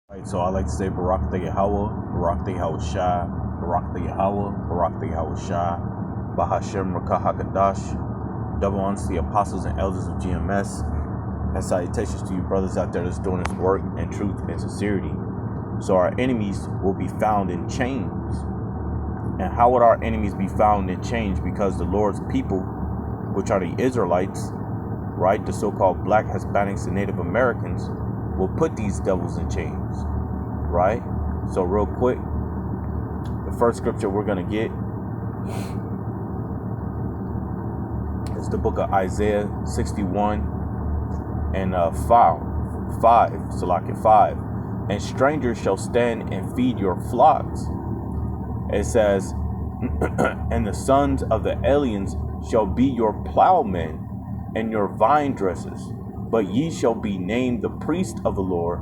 Right, so I like to say Barak the Yahweh, Barak the Yahweh Shai, Barak the Yahweh, Barak the Yahweh Shai, Bahashem Rakah HaKadash, double honors to the apostles and elders of GMS, and salutations to you brothers out there that's doing this work in truth and sincerity. So our enemies will be found in chains. And how would our enemies be found in chains? Because the Lord's people, which are the Israelites, right, the so-called black Hispanics and Native Americans, will put these devils in chains, right? So real quick, the first scripture we're going to get is the book of Isaiah 61 and 5, Salaki 5. And strangers shall stand and feed your flocks. It says, and the sons of the aliens shall be your plowmen and your vine dressers. But ye shall be named the priest of the Lord.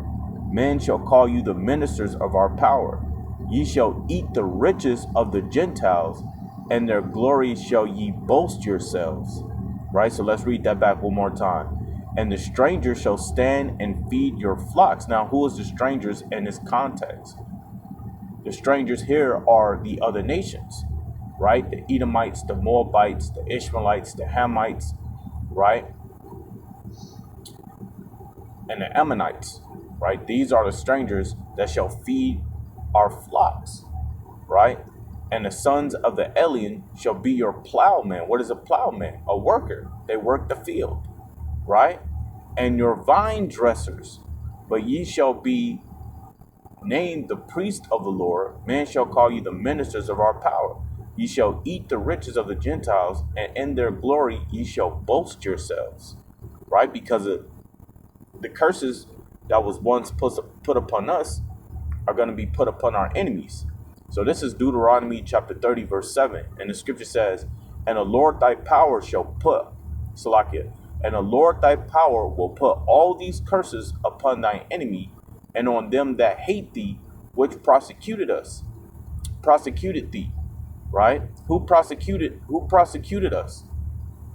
Men shall call you the ministers of our power. Ye shall eat the riches of the Gentiles, and their glory shall ye boast yourselves. Right? So let's read that back one more time. And the strangers shall stand and feed your flocks. Now, who is the strangers in this context? The strangers here are the other nations, right? The Edomites, the Moabites, the Ishmaelites, the Hamites, right? And the Ammonites, right? These are the strangers that shall feed our flocks, right? And the sons of the alien shall be your plowman. What is a plowman? A worker. They work the field, right? And your vine dressers. But ye shall be named the priest of the Lord. Men shall call you the ministers of our power. Ye shall eat the riches of the Gentiles, and in their glory ye shall boast yourselves, right? Because of the curses that was once put upon us are going to be put upon our enemies. So this is Deuteronomy chapter 30, verse 7. And the scripture says, and the Lord thy power shall put, Salakia, and the Lord thy power will put all these curses upon thine enemy and on them that hate thee, which prosecuted thee, right? Who prosecuted us,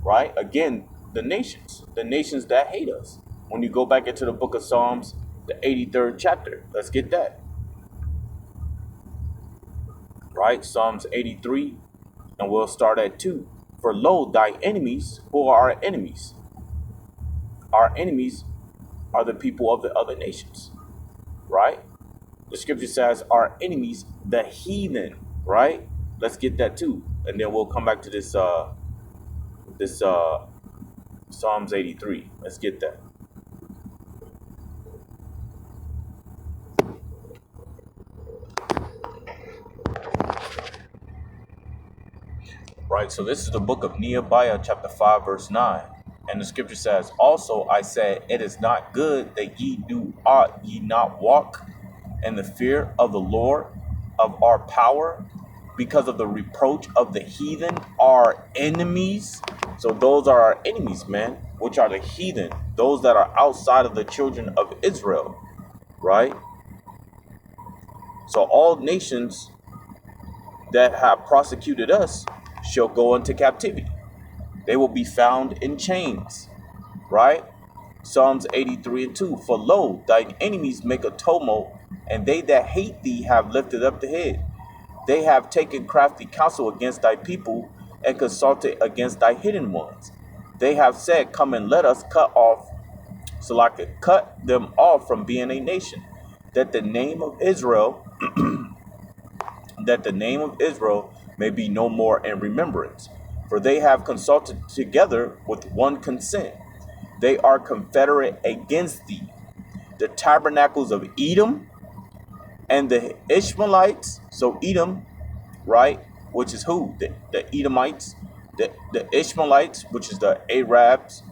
right? Again, the nations that hate us. When you go back into the book of Psalms, the 83rd chapter, let's get that. Right? Psalms 83, and we'll start at 2. For lo, thy enemies, who are our enemies? Our enemies are the people of the other nations, right? The scripture says our enemies, the heathen, right? Let's get that too. And then we'll come back to this Psalms 83. Let's get that. Right, so this is the book of Nehemiah, chapter 5, verse 9. And the scripture says, also I said, it is not good that ye not walk in the fear of the Lord of our power, because of the reproach of the heathen, our enemies. So those are our enemies, man, which are the heathen, those that are outside of the children of Israel, right? So all nations that have prosecuted us shall go into captivity. They will be found in chains, right? Psalms 83 and 2. For lo, thine enemies make a tumult, and they that hate thee have lifted up the head. They have taken crafty counsel against thy people, and consulted against thy hidden ones. They have said, come and let us cut them off from being a nation, that the name of Israel may be no more in remembrance. For they have consulted together with one consent. They are confederate against thee. The tabernacles of Edom and the Ishmaelites. So Edom, right, which is who? The Edomites. The Ishmaelites, which is the Arabs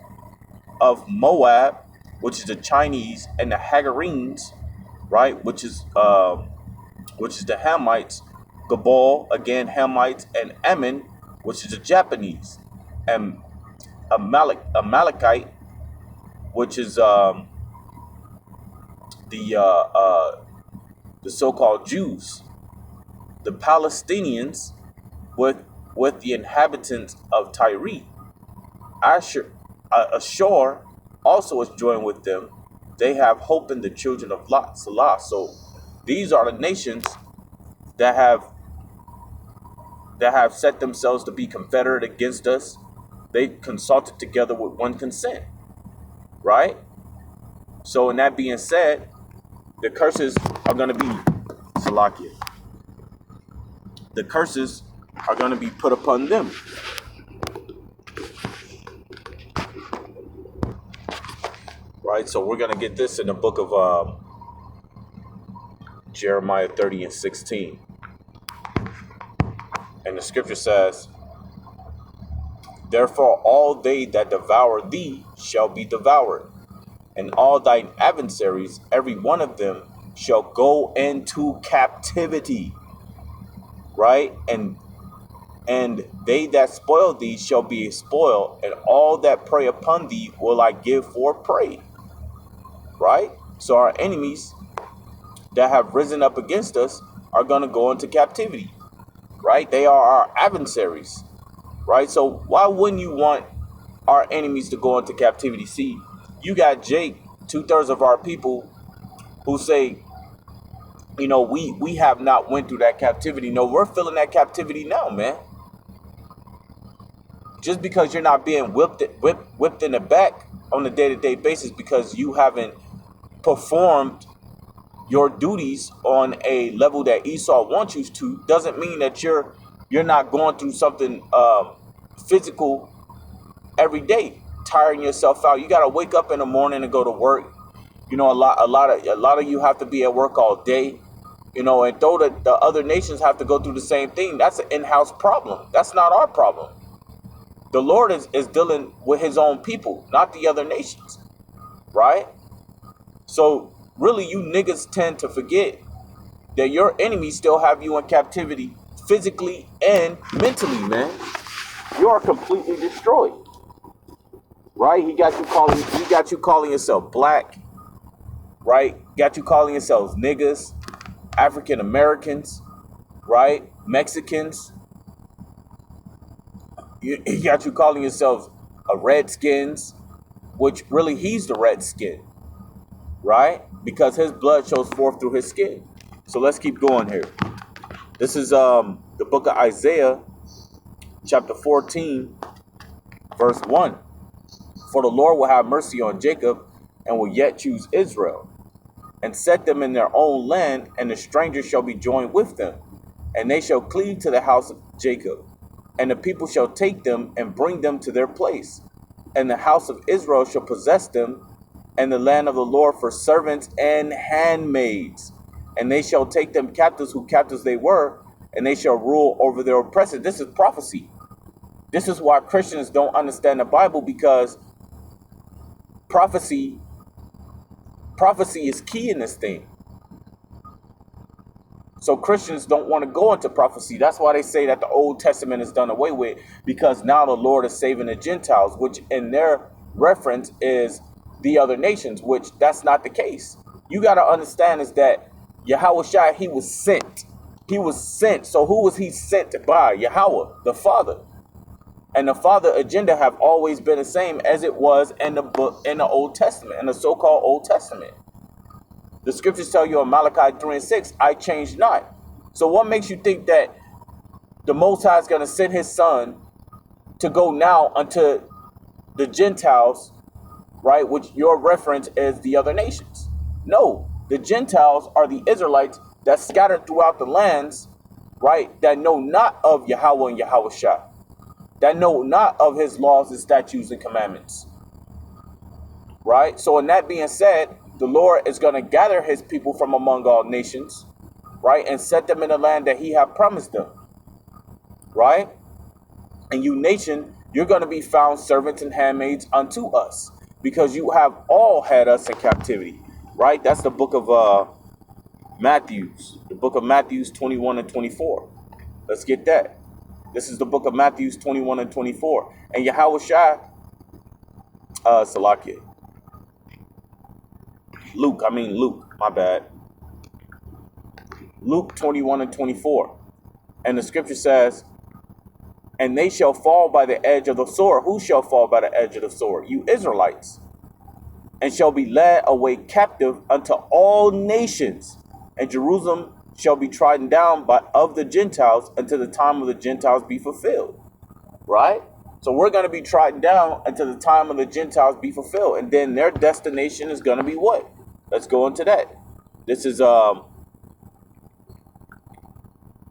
of Moab, which is the Chinese, and the Hagarenes, right, which is the Hamites. Gabal, again Hamites, and Ammon, which is the Japanese, and Amalekite, which is the so-called Jews, the Palestinians, with the inhabitants of Tyre. Ashur also is joined with them, they have hope in the children of Lot, Salah. So these are the nations that have set themselves to be confederate against us. They consulted together with one consent, right? So in that being said, the curses are going to be Salakia. The curses are going to be put upon them, right? So we're going to get this in the book of Jeremiah 30 and 16. And the scripture says, therefore all they that devour thee shall be devoured, and all thine adversaries, every one of them, shall go into captivity, right? And they that spoil thee shall be spoiled, and all that prey upon thee will I give for prey, right? So our enemies that have risen up against us are going to go into captivity, right? They are our adversaries, right? So why wouldn't you want our enemies to go into captivity? See, you got Jake, 2/3 of our people who say, you know, we have not went through that captivity. No, we're feeling that captivity now, man. Just because you're not being whipped in the back on a day-to-day basis because you haven't performed your duties on a level that Esau wants you to, doesn't mean that you're not going through something physical every day, tiring yourself out. You got to wake up in the morning and go to work. You know, a lot of you have to be at work all day. You know, and though the other nations have to go through the same thing, that's an in-house problem. That's not our problem. The Lord is dealing with his own people, not the other nations, right? So really, you niggas tend to forget that your enemies still have you in captivity physically and mentally, man. You are completely destroyed, right? He got you calling yourself black, right? Got you calling yourselves niggas, African Americans, right? Mexicans. He got you calling yourselves redskins, which really he's the redskin, right? Because his blood shows forth through his skin. So let's keep going here. This is the book of Isaiah, chapter 14, verse 1. For the Lord will have mercy on Jacob and will yet choose Israel, and set them in their own land, and the stranger shall be joined with them, and they shall cleave to the house of Jacob, and the people shall take them and bring them to their place, and the house of Israel shall possess them, and the land of the Lord for servants and handmaids, and they shall take them captives who captives they were, and they shall rule over their oppressors. This is prophecy. This is why Christians don't understand the Bible, because prophecy is key in this thing. So Christians don't want to go into prophecy. That's why they say that the Old Testament is done away with, because now the Lord is saving the Gentiles, which in their reference is the other nations, which that's not the case. You got to understand is that Yahweh Shai, he was sent. He was sent. So who was he sent by? Yahweh, the Father. And the Father agenda have always been the same as it was in the book, in the Old Testament, in the so-called Old Testament. The scriptures tell you in Malachi 3 and 6, I change not. So what makes you think that the Most High is going to send his son to go now unto the Gentiles, right? Which your reference is the other nations. No, the Gentiles are the Israelites that scattered throughout the lands, right? That know not of Yahweh and Yahweh Shai. That know not of his laws and statutes and commandments, right? So in that being said, the Lord is going to gather his people from among all nations, right? And set them in the land that he have promised them, right? And you nation, you're going to be found servants and handmaids unto us, because you have all had us in captivity, right? That's the book of Matthews, the book of Matthews 21 and 24. Let's get that. This is the book of Matthews 21 and 24. And Yahweh Shai, Salakia. Luke, my bad. Luke 21 and 24. And the scripture says, and they shall fall by the edge of the sword. Who shall fall by the edge of the sword? You Israelites. and shall be led away captive unto all nations, and Jerusalem shall be trodden down by of the Gentiles until the time of the Gentiles be fulfilled. Right? So we're going to be trodden down until the time of the Gentiles be fulfilled, and then their destination is going to be what? Let's go into that. This is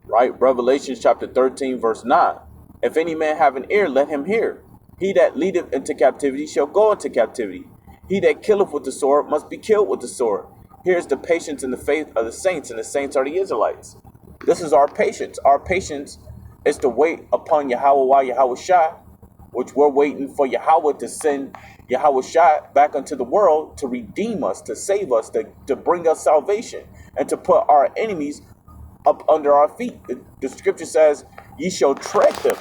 right, Revelation chapter 13 verse 9. If any man have an ear, let him hear. He that leadeth into captivity shall go into captivity. He that killeth with the sword must be killed with the sword. Here is the patience and the faith of the saints, and the saints are the Israelites. This is our patience. Our patience is to wait upon Yahweh while Yahweh Shai, which we're waiting for Yahweh to send Yahweh Shai back into the world to redeem us, to save us, to bring us salvation, and to put our enemies up under our feet. The scripture says, ye shall tread them.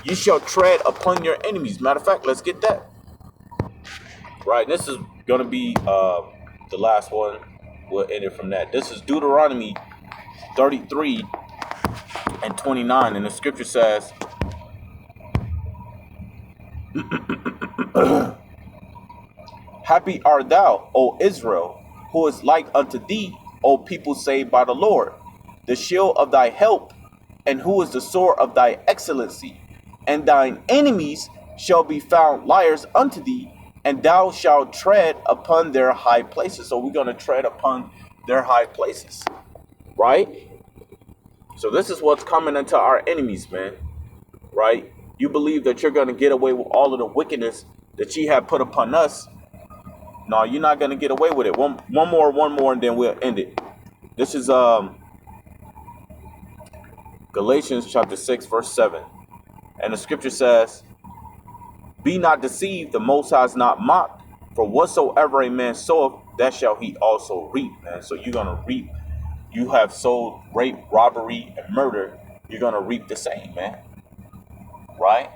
You shall tread upon your enemies. Matter of fact, let's get that. Right, this is going to be the last one. We'll end it from that. This is Deuteronomy 33 and 29. And the scripture says, happy art thou, O Israel, who is like unto thee, O people saved by the Lord, the shield of thy help, and who is the sword of thy excellency. And thine enemies shall be found liars unto thee, and thou shalt tread upon their high places. So we're going to tread upon their high places, right? So this is what's coming into our enemies, man, right? You believe that you're going to get away with all of the wickedness that ye have put upon us. No, you're not going to get away with it. One more, and then we'll end it. This is Galatians chapter 6, verse 7. And the scripture says, be not deceived, the Most High is not mocked. For whatsoever a man soweth, that shall he also reap, man. So you're going to reap. You have sowed rape, robbery, and murder. You're going to reap the same, man. Right?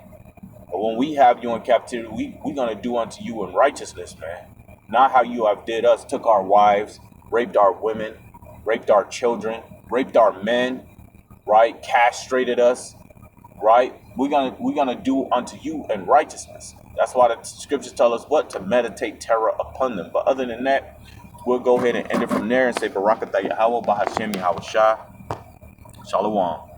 But when we have you in captivity, we're going to do unto you in righteousness, man. Not how you have did us, took our wives, raped our women, raped our children, raped our men, right? Castrated us, right? We're gonna do unto you in righteousness. That's why the scriptures tell us what? To meditate terror upon them. But other than that, we'll go ahead and end it from there and say Barakatah Yahweh Bahashem Yahweh Shah. Shalom.